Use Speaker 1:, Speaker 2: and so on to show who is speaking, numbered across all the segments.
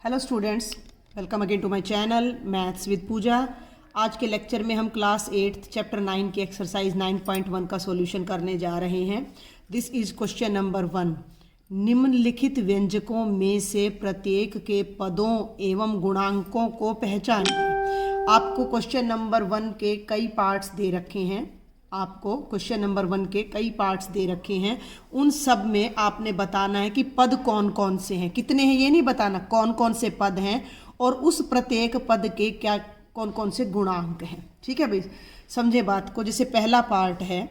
Speaker 1: Hello students, welcome again to my channel maths with Pooja. आज के lecture में हम क्लास 8 चैप्टर 9 की एक्सरसाइज 9.1 का सॉल्यूशन करने जा रहे हैं। This is question number 1। निम्नलिखित व्यंजकों में से प्रत्येक के पदों एवं गुणांकों को पहचानें। आपको क्वेश्चन नंबर 1 के कई पार्ट्स दे रखे हैं। उन सब में आपने बताना है कि पद कौन कौन से हैं, कितने हैं ये नहीं बताना, कौन कौन से पद हैं और उस प्रत्येक पद के क्या कौन कौन से गुणांक हैं। ठीक है भाई, समझे बात को। जैसे पहला पार्ट है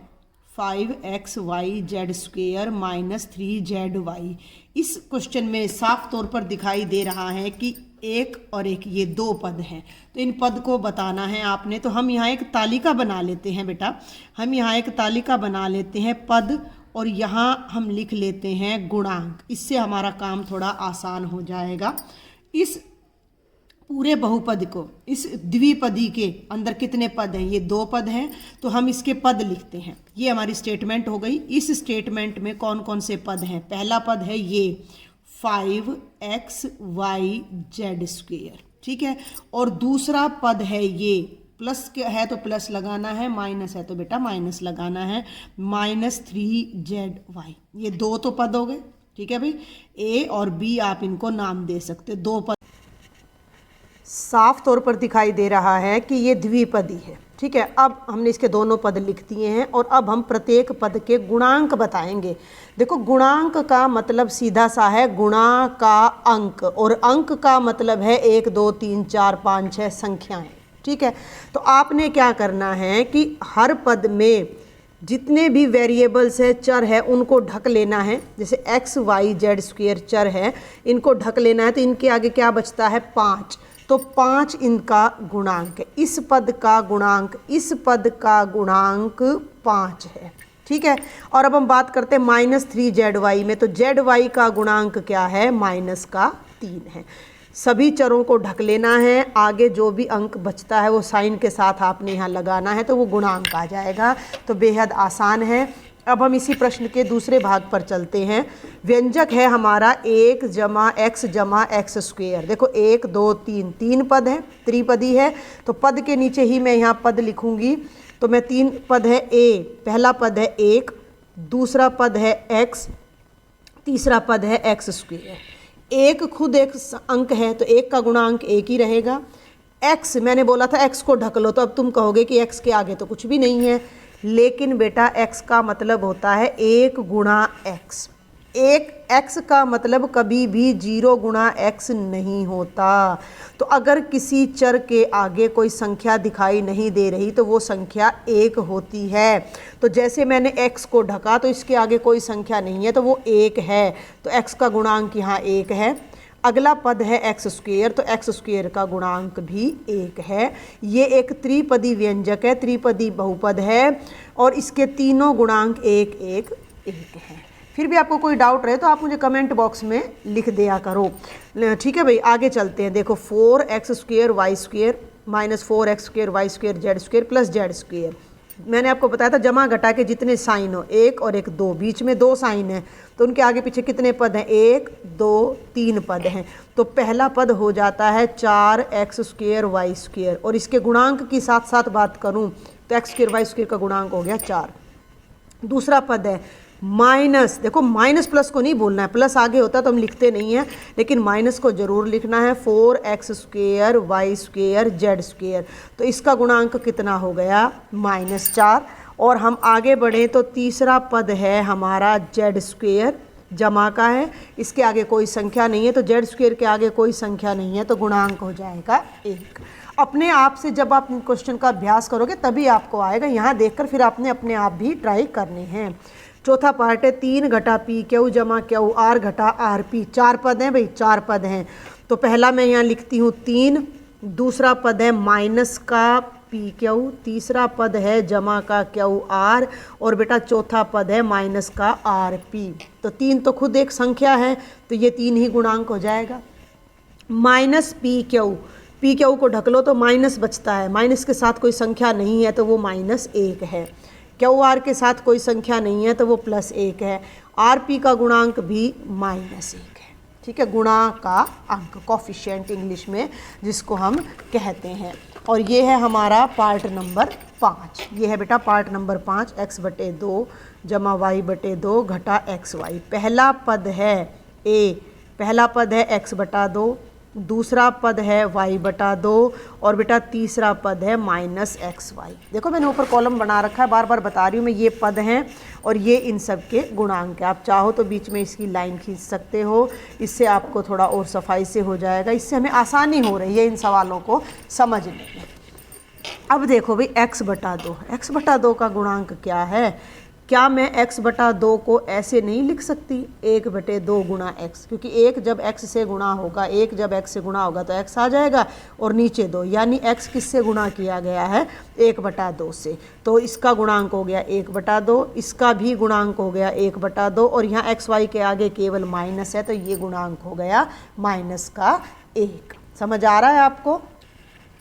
Speaker 1: 5xyz² माइनस 3zy। इस क्वेश्चन में साफ तौर पर दिखाई दे रहा है कि एक और एक ये दो पद हैं, तो इन पद को बताना है आपने। तो हम यहाँ एक तालिका बना लेते हैं बेटा, हम यहाँ एक तालिका बना लेते हैं पद और यहाँ हम लिख लेते हैं गुणांक। इससे हमारा काम थोड़ा आसान हो जाएगा। इस पूरे बहुपद को, इस द्विपदी के अंदर कितने पद हैं? ये दो पद हैं, तो हम इसके पद लिखते हैं। ये हमारी स्टेटमेंट हो गई। इस स्टेटमेंट में कौन कौन से पद हैं? पहला पद है ये 5xyz², ठीक है। और दूसरा पद है ये, प्लस है तो प्लस लगाना है, माइनस है तो बेटा माइनस लगाना है, -3zy। ये दो तो पद हो गए, ठीक है भाई। ए और बी आप इनको नाम दे सकते, दो पद। साफ तौर पर दिखाई दे रहा है कि ये द्विपदी है, ठीक है। अब हमने इसके दोनों पद लिख दिए हैं और अब हम प्रत्येक पद के गुणांक बताएंगे। देखो, गुणांक का मतलब सीधा सा है गुणा का अंक, और अंक का मतलब है 1 2 3 4 5 6 संख्याएं, ठीक है। तो आपने क्या करना है कि हर पद में जितने भी वेरिएबल्स है, चर है, उनको ढक लेना है। जैसे xyz² चर है, इनको ढक लेना है, तो इनके आगे क्या बचता है? 5। तो 5 इनका गुणांक है। इस पद का गुणांक, इस पद का गुणांक 5 है, ठीक है। और अब हम बात करते हैं -3zy में। तो zy का गुणांक क्या है? -3 है। सभी चरों को ढक लेना है, आगे जो भी अंक बचता है वो साइन के साथ आपने यहाँ लगाना है, तो वो गुणांक आ जाएगा। तो बेहद आसान है। अब हम इसी प्रश्न के दूसरे भाग पर चलते हैं। व्यंजक है हमारा 1 + x + x²। देखो 1 2 3, 3 पद हैं, त्रिपदी है। तो पद के नीचे ही मैं यहाँ पद लिखूंगी। तो मैं 3 पद है a, पहला पद है 1, दूसरा पद है x, तीसरा पद है x²। एक खुद एक अंक है, तो 1 का गुणांक 1 ही रहेगा। x, मैंने बोला था x को ढक लो, तो अब तुम कहोगे कि x के आगे तो कुछ भी नहीं है, लेकिन बेटा x का मतलब होता है 1 × x। एक x का मतलब कभी भी 0 × x नहीं होता। तो अगर किसी चर के आगे कोई संख्या दिखाई नहीं दे रही तो वो संख्या 1 होती है। तो जैसे मैंने x को ढका तो इसके आगे कोई संख्या नहीं है, तो वो 1 है। तो x का गुणांक यहाँ 1 है। अगला पद है x², तो x² का गुणांक भी 1 है। ये एक त्रिपदी व्यंजक है, त्रिपदी बहुपद है, और इसके तीनों गुणांक 1 1 1 है। फिर भी आपको कोई डाउट रहे तो आप मुझे कमेंट बॉक्स में लिख दिया करो, ठीक है भाई। आगे चलते हैं। देखो 4x² y² minus 4x² y² z² plus z²। मैंने आपको बताया था जमा घटा के जितने साइन हो, 1 और 1 2, बीच में 2 साइन हैं, तो उनके आगे पीछे कितने पद हैं? 1 2 3 पद हैं। तो पहला पद हो जाता है 4x² y², और इसके गुणांक की साथ साथ बात करूं तो x² y² का गुणांक हो गया 4। दूसरा पद है माइनस, देखो माइनस प्लस को नहीं बोलना है, प्लस आगे होता तो हम लिखते नहीं हैं, लेकिन माइनस को जरूर लिखना है। 4x² y² z²। तो इसका गुणांक कितना हो गया? -4। और हम आगे बढ़ें तो तीसरा पद है हमारा z² जमा का है, इसके आगे कोई संख्या नहीं है, तो z² के आगे कोई संख्या नहीं है, तो गुणांक हो जाएगा 1। अपने आप से जब आप क्वेश्चन का अभ्यास करोगे तभी आपको आएगा, यहाँ देखकर फिर आपने अपने आप भी ट्राई करने हैं। चौथा पार्ट है 3 × pq + q r × rp। 4 पद हैं भाई, 4 पद हैं। तो पहला मैं यहाँ लिखती हूँ 3, दूसरा पद है माइनस का pq, तीसरा पद है जमा का qr, और बेटा चौथा पद है माइनस का rp। तो 3 तो खुद एक संख्या है, तो ये 3 ही गुणांक हो जाएगा। -pq, pq को ढक लो तो माइनस बचता है, माइनस के साथ कोई संख्या नहीं है तो वो -1 है। QR के साथ कोई संख्या नहीं है तो वो +1 है। RP का गुणांक भी -1 है, ठीक ठीक है, गुणा का अंक, कोफिशिएंट इंग्लिश में जिसको हम कहते हैं। और ये है हमारा पार्ट नंबर 5। ये है बेटा पार्ट नंबर 5, x/2 जमा y/2 घटा xy। पहला पद है a, पहला पद है x/2, दूसरा पद है y/2 और बेटा तीसरा पद है -xy। देखो मैंने ऊपर कॉलम बना रखा है, बार बार बता रही हूँ मैं, ये पद हैं और ये इन सब के गुणांक है। आप चाहो तो बीच में इसकी लाइन खींच सकते हो, इससे आपको थोड़ा और सफाई से हो जाएगा, इससे हमें आसानी हो रही है इन सवालों को समझने में। अब देखो भाई x/2 का गुणांक क्या है। क्या मैं x/2 को ऐसे नहीं लिख सकती 1/2 गुणा x, क्योंकि 1 जब x से गुणा होगा, 1 जब x से गुणा होगा तो x आ जाएगा और नीचे 2, यानी x किससे गुणा किया गया है 1/2 से, तो इसका गुणांक हो गया 1/2, इसका भी गुणांक हो गया 1/2 और यहाँ xy के आगे केवल माइनस है तो ये गुणांक हो गया -1। समझ आ रहा है आपको।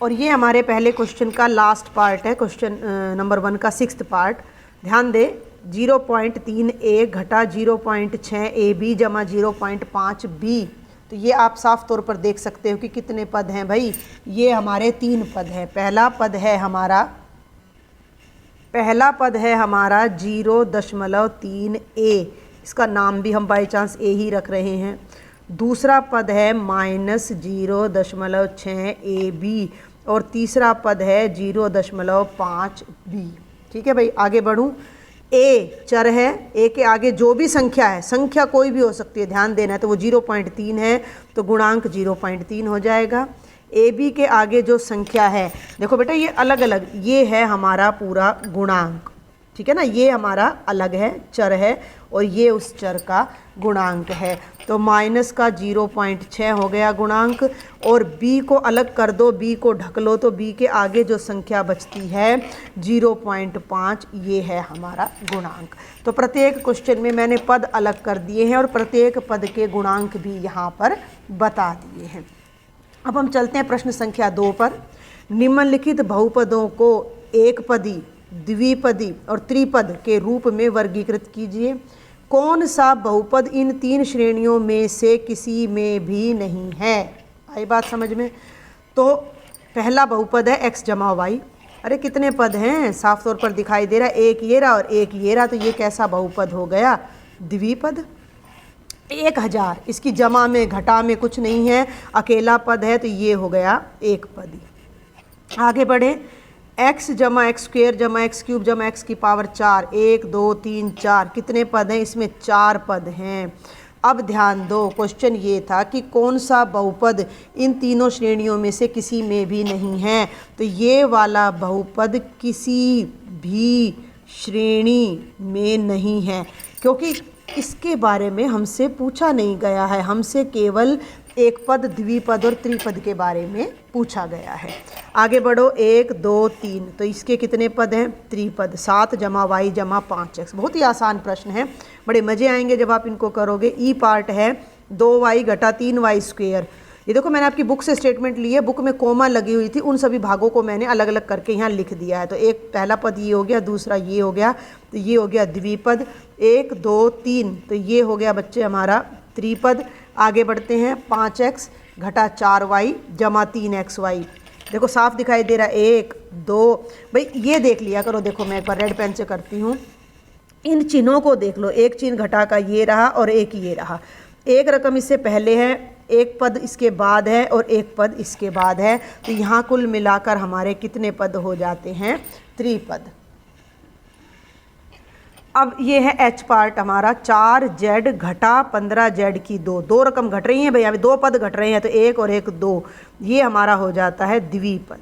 Speaker 1: और ये हमारे पहले क्वेश्चन का लास्ट पार्ट है, क्वेश्चन नंबर 1 का 6th पार्ट। ध्यान दे, 0.3a घटा 0.6ab जमा 0.5b। तो ये आप साफ तौर पर देख सकते हो कि कितने पद हैं भाई, ये हमारे 3 पद हैं। पहला पद है हमारा 0.3a, इसका नाम भी हम बाई चांस a ही रख रहे हैं। दूसरा पद है -0.6ab और तीसरा पद है 0.5b। ठीक है भाई, आगे बढ़ूं। ए चर है, ए के आगे जो भी संख्या है, संख्या कोई भी हो सकती है, ध्यान देना है, तो वो 0.3 है तो गुणांक 0.3 हो जाएगा। ए बी के आगे जो संख्या है, देखो बेटा ये अलग अलग, ये है हमारा पूरा गुणांक, ठीक है ना, ये हमारा अलग है, चर है, और ये उस चर का गुणांक है। तो माइनस का 0.6 हो गया गुणांक, और b को अलग कर दो, b को ढक लो, तो b के आगे जो संख्या बचती है 0.5, ये है हमारा गुणांक। तो प्रत्येक क्वेश्चन में मैंने पद अलग कर दिए हैं और प्रत्येक पद के गुणांक भी यहाँ पर बता दिए हैं। अब हम चलते हैं प्रश्न संख्या 2 पर। निम्नलिखित बहुपदों को एक पदी, द्विपदी और त्रिपद के रूप में वर्गीकृत कीजिए। कौन सा बहुपद इन 3 श्रेणियों में से किसी में भी नहीं है। आई बात समझ में। तो पहला बहुपद है x जमा y। अरे कितने पद हैं, साफ तौर पर दिखाई दे रहा है, एक ये रहा और एक ये रहा, तो ये कैसा बहुपद हो गया, द्विपद। 1000, इसकी जमा में घटा में कुछ नहीं है, अकेला पद है, तो ये हो गया एक पदी। आगे बढ़े, x जमा एक्स स्क्वेयर जमा एक्स क्यूब जमा एक्स की पावर 4, 1 2 3 4, कितने पद हैं, इसमें 4 पद हैं। अब ध्यान दो, क्वेश्चन ये था कि कौन सा बहुपद इन तीनों श्रेणियों में से किसी में भी नहीं है। तो ये वाला बहुपद किसी भी श्रेणी में नहीं है, क्योंकि इसके बारे में हमसे पूछा नहीं गया है, हमसे केवल एक पद, द्विपद और त्रिपद के बारे में पूछा गया है। आगे बढ़ो, 1 2 3, तो इसके कितने पद हैं, त्रिपद। 7 जमा y जमा 5x। बहुत ही आसान प्रश्न है, बड़े मज़े आएंगे जब आप इनको करोगे। ई पार्ट है 2y घटा 3y स्क्वेयर। ये देखो मैंने आपकी बुक से स्टेटमेंट ली है, बुक में कोमा लगी हुई थी, उन सभी भागों को मैंने अलग अलग करके यहाँ लिख दिया है। तो एक पहला पद ये हो गया, दूसरा ये हो गया, तो ये हो गया द्विपद। 1 2 3, तो ये हो गया बच्चे हमारा त्रिपद। आगे बढ़ते हैं, 5x घटा 4y जमा 3xy। देखो साफ दिखाई दे रहा है, 1 2, भाई ये देख लिया करो। देखो मैं एक बार रेड पेन से करती हूँ, इन चिन्हों को देख लो, एक चिन्ह घटा का ये रहा और एक ये रहा। एक रकम इससे पहले है, एक पद इसके बाद है और एक पद इसके बाद है, तो यहाँ कुल मिलाकर हमारे कितने पद हो जाते हैं, त्रिपद। अब ये है एच पार्ट हमारा, 4z घटा 15z की 2 रकम घट रही हैं भैया, 2 पद घट रहे हैं, तो 1 और 1 2, ये हमारा हो जाता है द्विपद।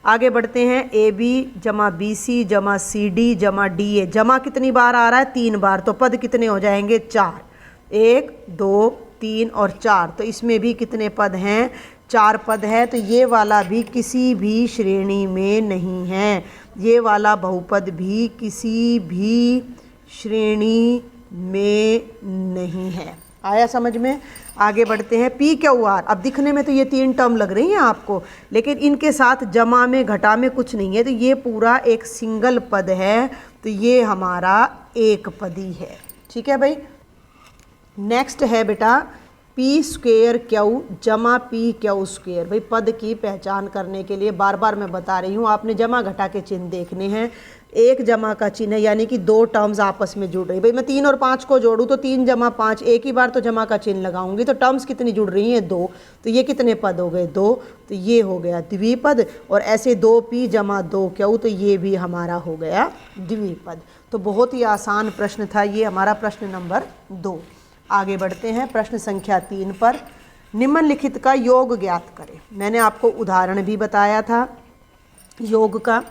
Speaker 1: आगे बढ़ते हैं, AB जमा BC जमा CD जमा DA, जमा कितनी बार आ रहा है, 3 बार, तो पद कितने हो जाएंगे, 4। 1 2 3 और 4, तो इसमें भी कितने पद हैं, 4 पद है। तो ये वाला भी किसी भी श्रेणी में नहीं है, ये वाला बहुपद भी किसी भी श्रेणी में नहीं है। आया समझ में। आगे बढ़ते हैं, PQR। अब दिखने में तो ये 3 टर्म लग रही हैं आपको, लेकिन इनके साथ जमा में घटा में कुछ नहीं है, तो ये पूरा एक सिंगल पद है, तो ये हमारा एक पदी है। ठीक है भाई। नेक्स्ट है बेटा पी स्क्वेयर क्यू जमा पी क्यू स्क्वेयर। भाई पद की पहचान करने के लिए बार बार मैं बता रही हूँ, आपने जमा घटा के चिन्ह देखने हैं। एक जमा का चिन्ह है यानी कि दो टर्म्स आपस में जुड़ रही। भाई मैं 3 और 5 को जोड़ूँ तो 3 जमा 5, एक ही बार तो जमा का चिन्ह लगाऊंगी, तो टर्म्स कितनी जुड़ रही हैं? 2। तो ये कितने पद हो गए? 2। तो ये हो गया द्विपद। और ऐसे 2p जमा 2q, तो ये भी हमारा हो गया द्विपद। तो बहुत ही आसान प्रश्न था ये हमारा प्रश्न नंबर 2। आगे बढ़ते हैं प्रश्न संख्या 3 पर। निम्नलिखित का योग ज्ञात करें। मैंने आपको उदाहरण भी बताया था योग का।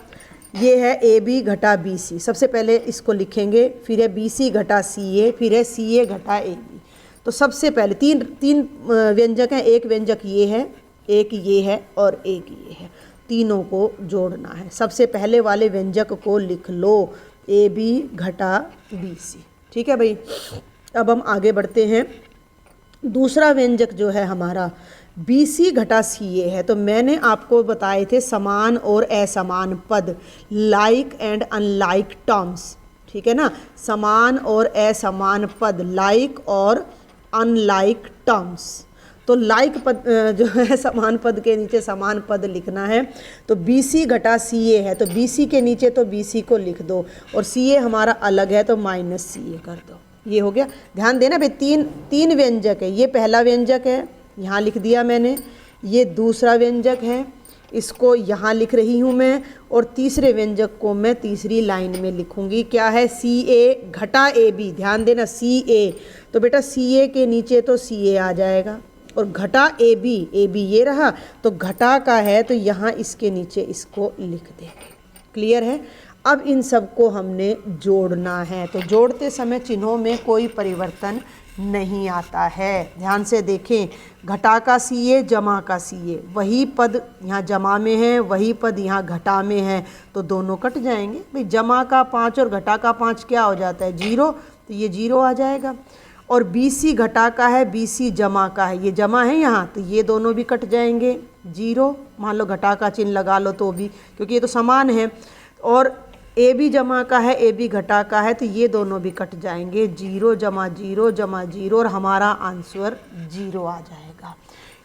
Speaker 1: ये है AB घटा BC। सबसे पहले इसको लिखेंगे, फिर है BC घटा CA, फिर है CA घटा AB। तो सबसे पहले तीन व्यंजक हैं, एक व्यंजक ये है, एक ये है और एक ये है, तीनों को जोड़ना है। सबसे पहले वाले व्यंजक को लिख लो AB घटा BC। ठीक है भाई। अब हम आगे बढ़ते हैं। दूसरा व्यंजक जो है हमारा BC घटा CA है। तो मैंने आपको बताए थे समान और असमान पद, लाइक एंड अनलाइक टर्म्स। ठीक है ना, समान और असमान पद, लाइक और अनलाइक टर्म्स। तो लाइक पद जो है समान पद के नीचे समान पद लिखना है। तो BC घटा CA है, तो BC के नीचे तो BC को लिख दो, और CA हमारा अलग है तो माइनस CA कर दो। ये हो गया। ध्यान देना भाई, तीन व्यंजक है। ये पहला व्यंजक है, यहाँ लिख दिया मैंने। ये दूसरा व्यंजक है, इसको यहाँ लिख रही हूँ मैं। और तीसरे व्यंजक को मैं तीसरी लाइन में लिखूँगी। क्या है? CA घटा AB। ध्यान देना, CA। तो बेटा CA के नीचे तो CA आ जाएगा, और घटा AB ये रहा, तो घटा का है तो यहाँ इसके नीचे इसको लिख देंगे। क्लियर है? अब इन सबको हमने जोड़ना है। तो जोड़ते समय चिन्हों में कोई परिवर्तन नहीं आता है। ध्यान से देखें, घटा का CA जमा का CA, वही पद यहाँ जमा में है, वही पद यहाँ घटा में है, तो दोनों कट जाएंगे। भाई जमा का 5 और घटा का 5 क्या हो जाता है? 0। तो ये 0 आ जाएगा। और BC घटा का है, BC जमा का है, ये जमा है यहाँ, तो ये दोनों भी कट जाएंगे। 0 मान लो घटा का चिन्ह लगा लो तो भी, क्योंकि ये तो समान है। और AB जमा का है, AB घटा का है, तो ये दोनों भी कट जाएंगे। 0 जमा 0 जमा 0, और हमारा आंसर 0 आ जाएगा।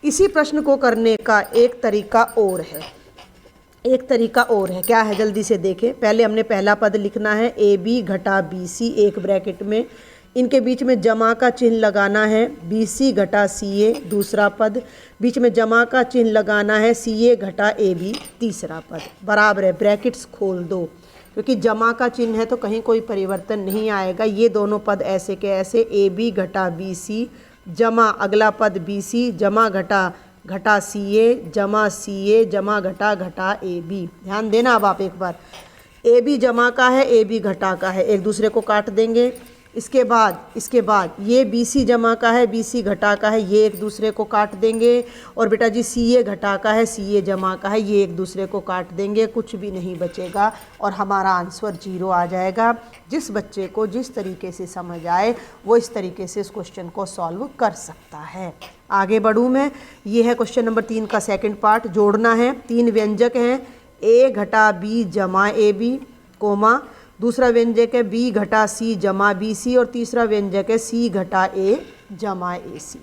Speaker 1: इसी प्रश्न को करने का एक तरीका और है। क्या है? जल्दी से देखें। पहले हमने पहला पद लिखना है AB घटा BC, एक ब्रैकेट में, इनके बीच में जमा का चिन्ह लगाना है। BC घटा CA दूसरा पद, बीच में जमा का चिन्ह लगाना है CA घटा AB तीसरा पद। बराबर है, ब्रैकेट्स खोल दो, क्योंकि जमा का चिन्ह है तो कहीं कोई परिवर्तन नहीं आएगा। ये दोनों पद ऐसे के ऐसे, AB घटा BC जमा अगला पद BC जमा घटा CA जमा CA जमा घटा AB। ध्यान देना। अब आप एक बार, AB जमा का है, AB घटा का है, एक दूसरे को काट देंगे। इसके बाद ये BC जमा का है, BC घटा का है, ये एक दूसरे को काट देंगे। और बेटा जी CA घटा का है, CA जमा का है, ये एक दूसरे को काट देंगे। कुछ भी नहीं बचेगा और हमारा आंसर 0 आ जाएगा। जिस बच्चे को जिस तरीके से समझ आए वो इस तरीके से इस क्वेश्चन को सॉल्व कर सकता है। आगे बढ़ूँ मैं। ये है क्वेश्चन नंबर 3 का सेकेंड पार्ट। जोड़ना है। 3 व्यंजक हैं, A घटा B जमा AB, कोमा, दूसरा व्यंजक है B घटा C जमा BC, और तीसरा व्यंजक है C घटा A जमा AC।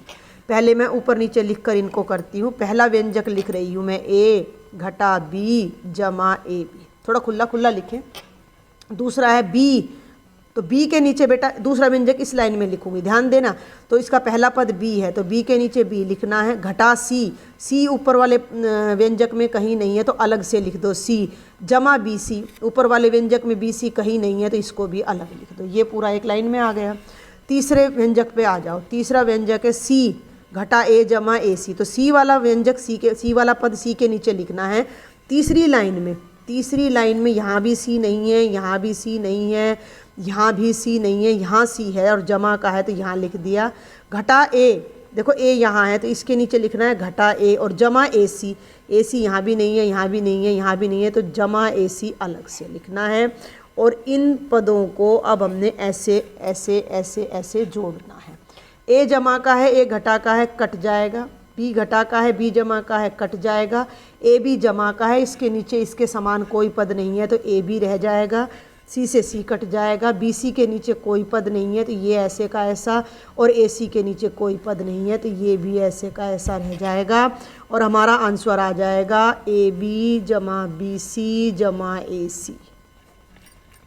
Speaker 1: पहले मैं ऊपर नीचे लिखकर इनको करती हूँ। पहला व्यंजक लिख रही हूँ मैं A घटा B जमा AB, थोड़ा खुला खुला लिखें। दूसरा है B, तो B के नीचे बेटा दूसरा व्यंजक इस लाइन में लिखूंगी, ध्यान देना। तो इसका पहला पद B है, तो B के नीचे B लिखना है। घटा C ऊपर वाले व्यंजक में कहीं नहीं है तो अलग से लिख दो C जमा BC, ऊपर वाले व्यंजक में BC कहीं नहीं है तो इसको भी अलग लिख दो। ये पूरा एक लाइन में आ गया। तीसरे व्यंजक पे आ जाओ। तीसरा व्यंजक है C घटा A जमा AC, तो C वाला व्यंजक C वाला पद C के नीचे लिखना है। तीसरी लाइन में यहाँ भी C नहीं है, यहाँ भी C नहीं है, यहाँ भी C नहीं है, यहाँ C है और जमा का है तो यहाँ लिख दिया। घटा A, देखो A यहाँ है तो इसके नीचे लिखना है घटा A, और जमा AC यहाँ भी नहीं है, यहाँ भी नहीं है, यहाँ भी नहीं है, तो जमा AC अलग से लिखना है। और इन पदों को अब हमने ऐसे ऐसे ऐसे ऐसे जोड़ना है। A जमा का है, A घटा का है, कट जाएगा। B घटा का है, B जमा का है, कट जाएगा। AB जमा का है, इसके नीचे इसके समान कोई पद नहीं है तो AB रह जाएगा। सी से सी कट जाएगा, बी सी के नीचे कोई पद नहीं है तो ये ऐसे का ऐसा, और ए सी के नीचे कोई पद नहीं है तो ये भी ऐसे का ऐसा रह जाएगा। और हमारा आंसर आ जाएगा ए बी जमा बी सी जमा ए सी।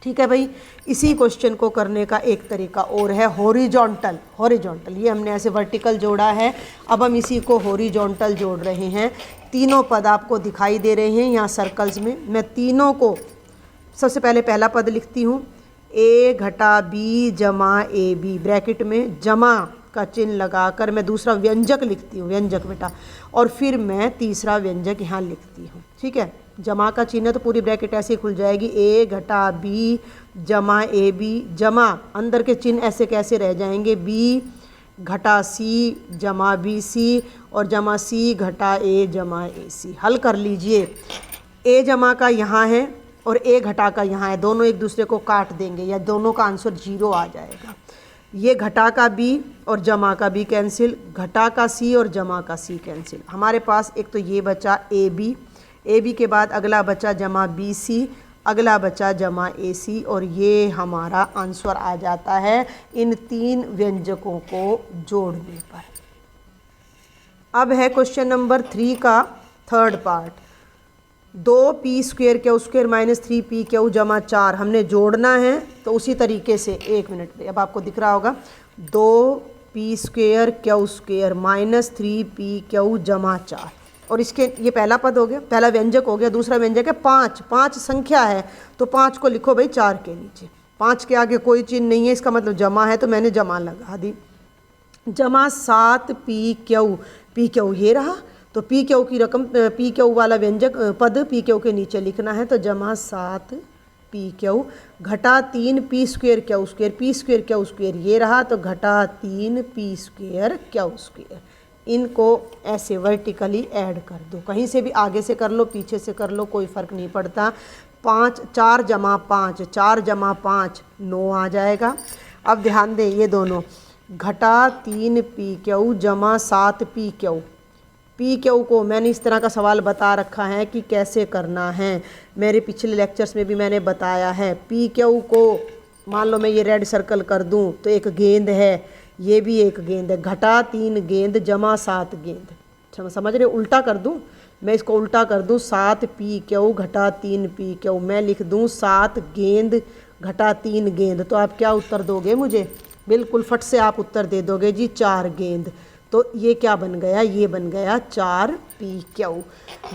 Speaker 1: ठीक है भाई। इसी क्वेश्चन को करने का एक तरीका और है हॉरिजॉन्टल। हॉरिजॉन्टल ये हमने ऐसे वर्टिकल जोड़ा है, अब हम इसी को हॉरिजॉन्टल जोड़ रहे हैं। तीनों पद आपको दिखाई दे रहे हैं यहाँ सर्कल्स में। मैं तीनों को सबसे पहले पहला पद लिखती हूँ, ए घटा बी जमा ए बी, ब्रैकेट में जमा का चिन्ह लगाकर मैं दूसरा व्यंजक लिखती हूँ, व्यंजक बेटा, और फिर मैं तीसरा व्यंजक यहाँ लिखती हूँ। ठीक है, जमा का चिन्ह तो पूरी ब्रैकेट ऐसे ही खुल जाएगी, ए घटा बी जमा ए बी, जमा अंदर के चिन्ह ऐसे कैसे रह जाएंगे, बी घटा सी जमा बी सी, और जमा सी घटा ए जमा ए सी। हल कर लीजिए, ए जमा का यहाँ है और ए घटा का यहाँ है, दोनों एक दूसरे को काट देंगे या दोनों का आंसर 0 आ जाएगा। ये घटा का बी और जमा का बी कैंसिल, घटा का सी और जमा का सी कैंसिल। हमारे पास एक तो ये बचा ए बी के बाद अगला बचा जमा बी सी, अगला बचा जमा ए सी, और ये हमारा आंसर आ जाता है इन तीन व्यंजकों को जोड़ने पर। अब है क्वेश्चन नंबर 3 का third part. 2p square Q square minus 3p Q जमा 4 हमने जोड़ना है। तो उसी तरीके से, एक मिनट पे, अब आपको दिख रहा होगा, 2p square Q square minus 3p Q जमा 4, और इसके ये पहला पद हो गया, पहला व्यंजक हो गया। दूसरा व्यंजक है 5, 5 संख्या है तो 5 को लिखो भाई 4 के नीचे, 5 के आगे कोई चिन्ह नहीं है, इसका मतलब जमा है तो मैंने जमा लगा दी। जमा 7p क्यू ये रहा, तो पी क्यू की रकम, पी क्यू वाला व्यंजक पद पी क्यू के नीचे लिखना है, तो जमा 7p क्यू घटा 3p square Q square, P square Q square ये रहा, तो घटा 3p स्क्वेयर क्यू स्क्वेयर। इनको ऐसे वर्टिकली ऐड कर दो, कहीं से भी आगे से कर लो पीछे से कर लो कोई फ़र्क नहीं पड़ता। 4 जमा 5 4 जमा 5 9 आ जाएगा। अब ध्यान दें, ये दोनों घटा 3p क्यू जमा 7p क्यू, पी क्यू को मैंने इस तरह का सवाल बता रखा है कि कैसे करना है, मेरे पिछले लेक्चर्स में भी मैंने बताया है। पी क्यू को मान लो मैं ये रेड सर्कल कर दूं तो एक गेंद है, ये भी एक गेंद है, घटा 3 गेंद जमा 7 गेंद। समझ रहे, उल्टा कर दूं, मैं इसको उल्टा कर दूं, 7p क्यू घटा 3p क्यू, मैं लिख दूं 7 गेंद घटा 3 गेंद। तो आप क्या उत्तर दोगे मुझे? बिल्कुल फट से आप उत्तर दे दोगे जी 4 गेंद। तो ये क्या बन गया? ये बन गया 4p क्यू।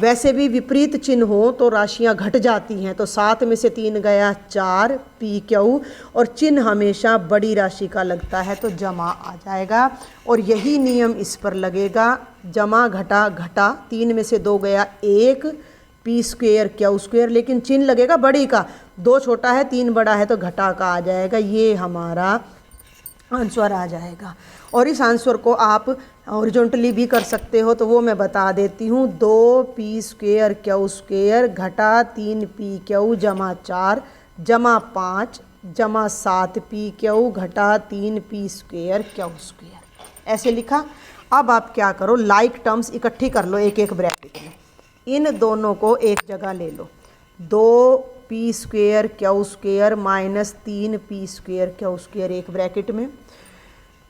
Speaker 1: वैसे भी विपरीत चिन्ह हो तो राशियां घट जाती हैं, तो 7 में से 3 गया 4p क्यू, और चिन्ह हमेशा बड़ी राशि का लगता है तो जमा आ जाएगा। और यही नियम इस पर लगेगा, जमा घटा घटा, 3 में से 2 गया 1p स्क्वेयर क्यू स्क्वेयर, लेकिन चिन्ह लगेगा बड़ी का, 2 छोटा है 3 बड़ा है तो घटा का आ जाएगा। ये हमारा आंसर आ जाएगा। और इस आंसर को आप हॉरिजॉन्टली भी कर सकते हो, तो वो मैं बता देती हूँ। 2p स्क्वेयर क्यू स्क्वेयर घटा 3p क्यू जमा 4 जमा 5 जमा 7p क्यू घटा 3p स्क्वेयर क्यू स्क्वेयर, ऐसे लिखा। अब आप क्या करो, लाइक टर्म्स इकट्ठी कर लो एक एक ब्रैकेट में, इन दोनों को एक जगह ले लो। 2p square Q square minus 3p square Q square एक ब्रैकेट में,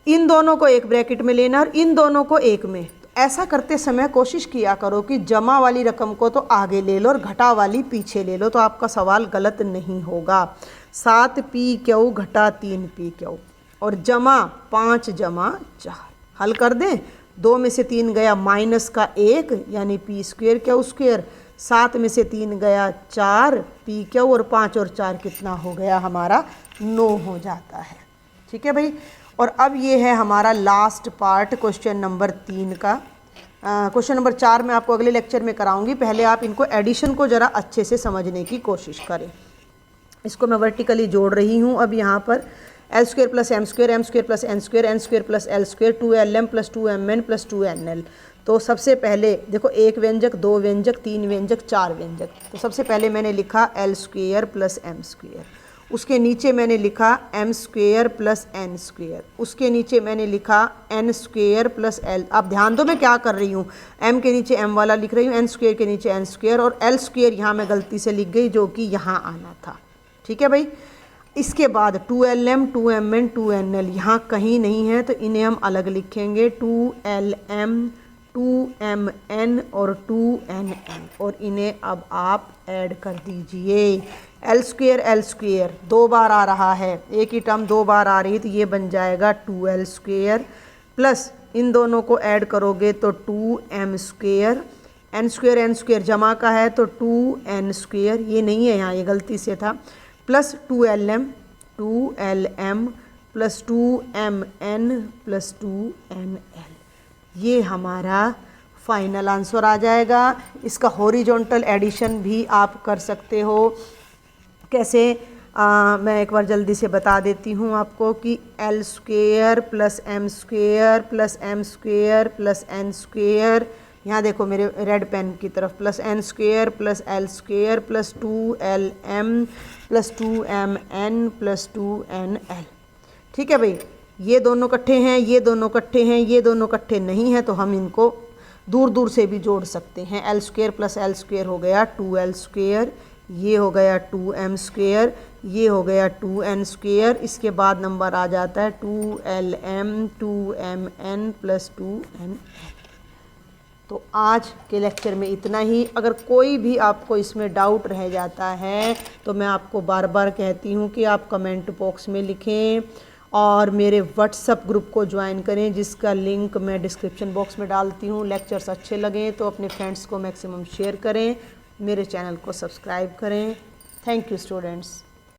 Speaker 1: इन दोनों को एक ब्रैकेट में लेना और इन दोनों को एक में। तो ऐसा करते समय कोशिश किया करो कि जमा वाली रकम को तो आगे ले लो और घटा वाली पीछे ले लो, तो आपका सवाल गलत नहीं होगा। 7p क्यू घटा 3p क्यू और जमा 5 जमा 4, हल कर दें। 2 में से 3 गया माइनस का 1 यानी p स्क्वेयर क्यू स्क्वेयर, 7 में से 3 गया 4p क्यू, और 5 और 4 कितना हो गया हमारा? 9 हो जाता है। ठीक है भाई। और अब ये है हमारा लास्ट पार्ट क्वेश्चन नंबर 3 का। क्वेश्चन नंबर 4 मैं आपको अगले लेक्चर में कराऊंगी, पहले आप इनको एडिशन को ज़रा अच्छे से समझने की कोशिश करें। इसको मैं वर्टिकली जोड़ रही हूँ। अब यहाँ पर L square plus M square plus N square plus L square 2lm plus 2mn plus 2nl। तो सबसे पहले देखो, 1 व्यंजक 2 व्यंजक 3 व्यंजक 4 व्यंजक। तो सबसे पहले मैंने लिखा L square plus M square, उसके नीचे मैंने लिखा M square plus N square, उसके नीचे मैंने लिखा एन स्क्वेयर प्लस एल। अब ध्यान दो मैं क्या कर रही हूँ, एम के नीचे एम वाला लिख रही हूँ, एन स्क्वेयर के नीचे एन स्क्वेयर, और एल स्क्वेयर यहाँ मैं गलती से लिख गई जो कि यहाँ आना था। ठीक है भाई। इसके बाद 2Lm 2Mn 2Nl यहाँ कहीं नहीं है, तो इन्हें हम अलग लिखेंगे 2Lm 2Mn और 2Nl, और इन्हें अब आप ऐड कर दीजिए। L² दो बार आ रहा है, एक ही टर्म दो बार आ रही है, तो ये बन जाएगा 2L² प्लस इन दोनों को ऐड करोगे तो 2M², N² जमा का है तो 2N², ये नहीं है यहाँ, ये गलती से था, plus 2Lm plus 2Mn plus 2Nl, ये हमारा फाइनल आंसर आ जाएगा। इसका हॉरिजॉन्टल एडिशन भी आप कर सकते हो। कैसे, मैं एक बार जल्दी से बता देती हूँ आपको कि L² plus M² plus M² plus N², यहाँ देखो मेरे रेड पेन की तरफ, plus N² plus L² plus 2Lm plus 2Mn plus 2Nl। ठीक है भाई, ये दोनों इकट्ठे हैं, ये दोनों इकट्ठे हैं, ये दोनों इकट्ठे नहीं हैं, तो हम इनको दूर दूर से भी जोड़ सकते हैं। L² प्लस L² हो गया 2L², ये हो गया 2M², ये हो गया 2N², इसके बाद नंबर आ जाता है 2Lm 2Mn प्लस 2Nl। तो आज के लेक्चर में इतना ही। अगर कोई भी आपको इसमें डाउट रह जाता है तो मैं आपको बार बार कहती हूँ कि आप कमेंट बॉक्स में लिखें और मेरे व्हाट्सएप ग्रुप को ज्वाइन करें, जिसका लिंक मैं डिस्क्रिप्शन बॉक्स में डालती हूँ। लेक्चर्स अच्छे लगें तो अपने फ्रेंड्स को मैक्सिमम शेयर करें, मेरे चैनल को सब्सक्राइब करें। Thank you students.